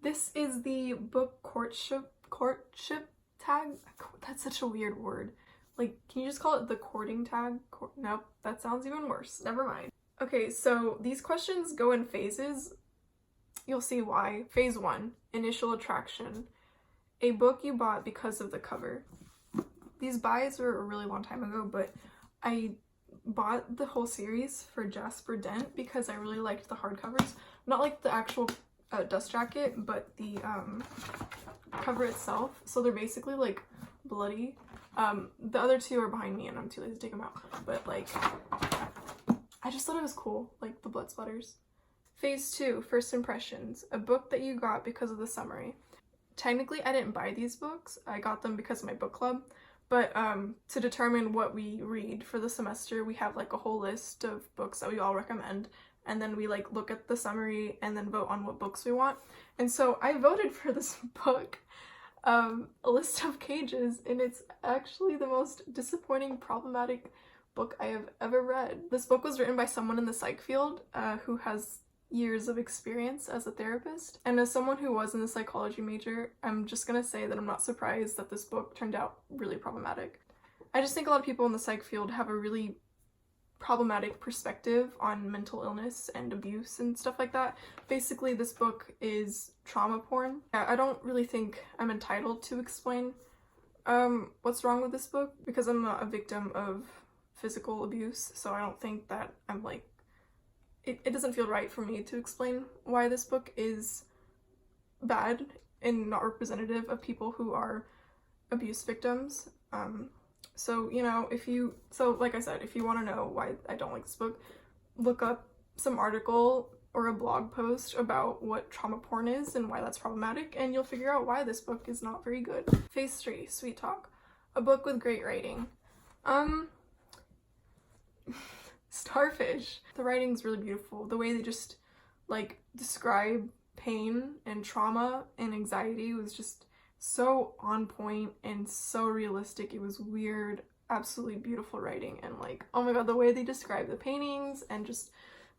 This is the book Courtship Tag. That's such a weird word. Like, can you just call it the courting tag? Nope, that sounds even worse. Never mind. Okay, so these questions go in phases. You'll see why. Phase 1, initial attraction. A book you bought because of the cover. These buys were a really long time ago, but I bought the whole series for Jasper Dent because I really liked the hardcovers. Not like the actual dust jacket, but the cover itself. So they're basically like bloody. The other two are behind me and I'm too lazy to take them out. But like, I just thought it was cool, like the blood splatters. Phase 2, first impressions. A book that you got because of the summary. Technically, I didn't buy these books. I got them because of my book club. But to determine what we read for the semester, we have like a whole list of books that we all recommend. And then we like look at the summary and then vote on what books we want. And so I voted for this book, A List of Cages, and it's actually the most disappointing, problematic book I have ever read. This book was written by someone in the psych field who has years of experience as a therapist. And as someone who was in the psychology major, I'm just gonna say that I'm not surprised that this book turned out really problematic. I just think a lot of people in the psych field have a really problematic perspective on mental illness and abuse and stuff like that. Basically, this book is trauma porn. I don't really think I'm entitled to explain what's wrong with this book because I'm not a victim of physical abuse, so I don't think that I'm like, it doesn't feel right for me to explain why this book is bad and not representative of people who are abuse victims. So, you know, like I said, if you want to know why I don't like this book, look up some article or a blog post about what trauma porn is and why that's problematic, and you'll figure out why this book is not very good. Phase 3, Sweet Talk. A book with great writing. Starfish. The writing's really beautiful. The way they just, like, describe pain and trauma and anxiety was just so on point and so realistic. It was weird, absolutely beautiful writing, and like, oh my god, the way they describe the paintings and just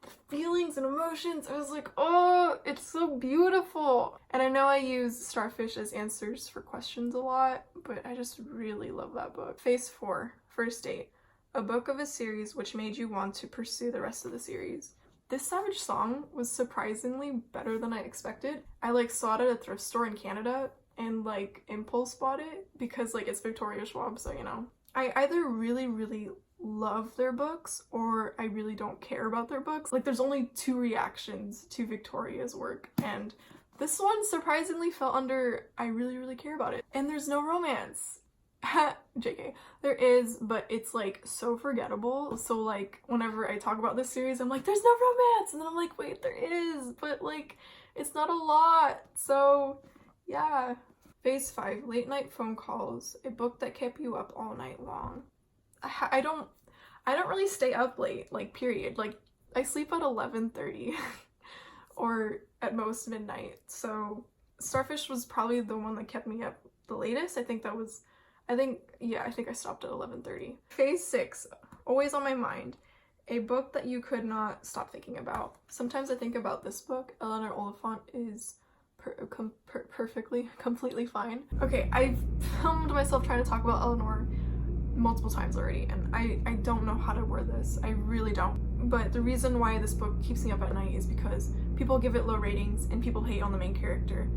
the feelings and emotions, I was like, oh, it's so beautiful. And I know I use Starfish as answers for questions a lot, but I just really love that book. Phase 4, First Date. A book of a series which made you want to pursue the rest of the series. This Savage song was surprisingly better than I expected. I like saw it at a thrift store in Canada and like impulse bought it because like it's Victoria Schwab, so you know. I either really, really love their books or I really don't care about their books. Like there's only 2 reactions to Victoria's work, and this one surprisingly fell under I really, really care about it. And there's no romance. JK. There is, but it's like so forgettable. So like whenever I talk about this series, I'm like, there's no romance, and then I'm like, wait, there is, but like it's not a lot. So yeah. Phase 5, Late Night Phone Calls. A book that kept you up all night long. I don't really stay up late, like period. Like I sleep at 11:30 or at most midnight. So Starfish was probably the one that kept me up the latest. I think I stopped at 11:30. Phase 6, Always on My Mind. A book that you could not stop thinking about. Sometimes I think about this book. Eleanor Oliphant is completely fine. Okay, I've filmed myself trying to talk about Eleanor multiple times already, and I don't know how to word this. I really don't. But the reason why this book keeps me up at night is because people give it low ratings and people hate on the main character.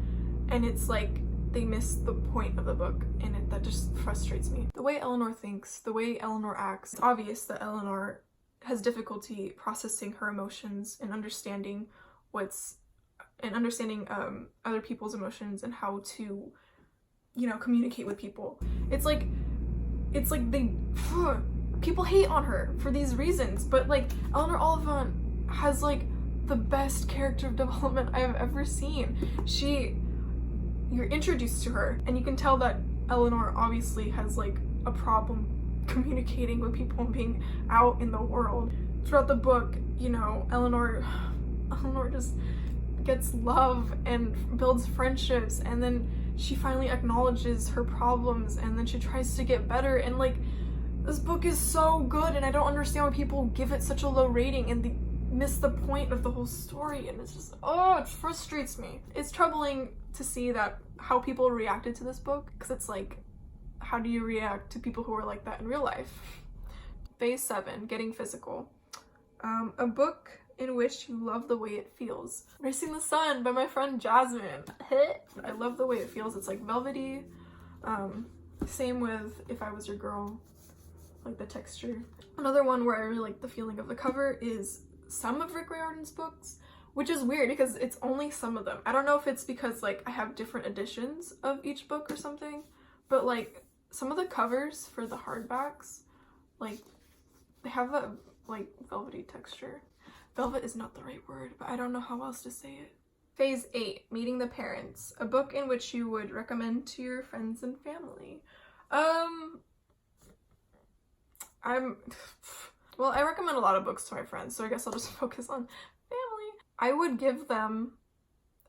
And it's like, they miss the point of the book, and that just frustrates me. The way Eleanor thinks, the way Eleanor acts, it's obvious that Eleanor has difficulty processing her emotions and understanding other people's emotions and how to, you know, communicate with people. It's like people hate on her for these reasons, but like Eleanor Oliphant has like the best character development I have ever seen. You're introduced to her and you can tell that Eleanor obviously has like a problem communicating with people and being out in the world. Throughout the book, you know, Eleanor just gets love and builds friendships, and then she finally acknowledges her problems, and then she tries to get better, and like this book is so good, and I don't understand why people give it such a low rating. And miss the point of the whole story, and it's just, oh, it frustrates me. It's troubling to see that how people reacted to this book, because it's like, how do you react to people who are like that in real life? Phase 7, Getting Physical. A book in which you love the way it feels. Racing the Sun by my friend Jasmine. I love the way it feels. It's like velvety. Same with If I Was Your Girl, like the texture. Another one where I really like the feeling of the cover is some of Rick Riordan's books, which is weird because it's only some of them. I don't know if it's because like I have different editions of each book or something, but like some of the covers for the hardbacks, like they have a like velvety texture. Velvet is not the right word, but I don't know how else to say it. Phase 8, Meeting the Parents. A book in which you would recommend to your friends and family. Well, I recommend a lot of books to my friends, so I guess I'll just focus on family. I would give them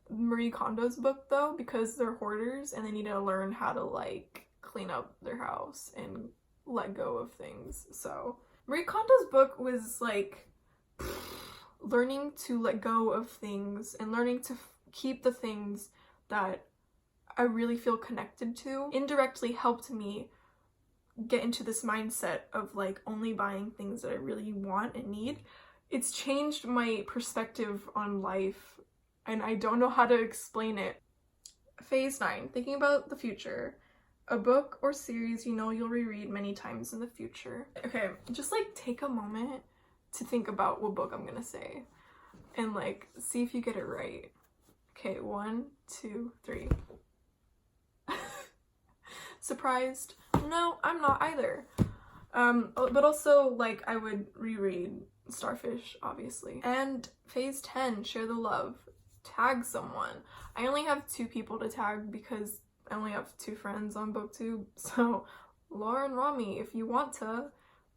Marie Kondo's book though, because they're hoarders and they need to learn how to like clean up their house and let go of things. So Marie Kondo's book was like learning to let go of things and learning to keep the things that I really feel connected to. Indirectly helped me get into this mindset of like only buying things that I really want and need. It's changed my perspective on life and I don't know how to explain it. Phase 9, Thinking About the Future. A book or series you know you'll reread many times in the future. Okay, just like take a moment to think about what book I'm gonna say and like see if you get it right. Okay, 1, 2, 3. Surprised? No, I'm not either. But also like I would reread Starfish, obviously. And phase 10, Share the Love. Tag someone. I only have 2 people to tag because I only have 2 friends on BookTube. So Laura and Rami, if you want to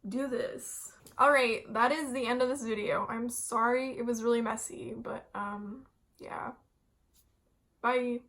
do this. Alright, that is the end of this video. I'm sorry it was really messy, but yeah. Bye.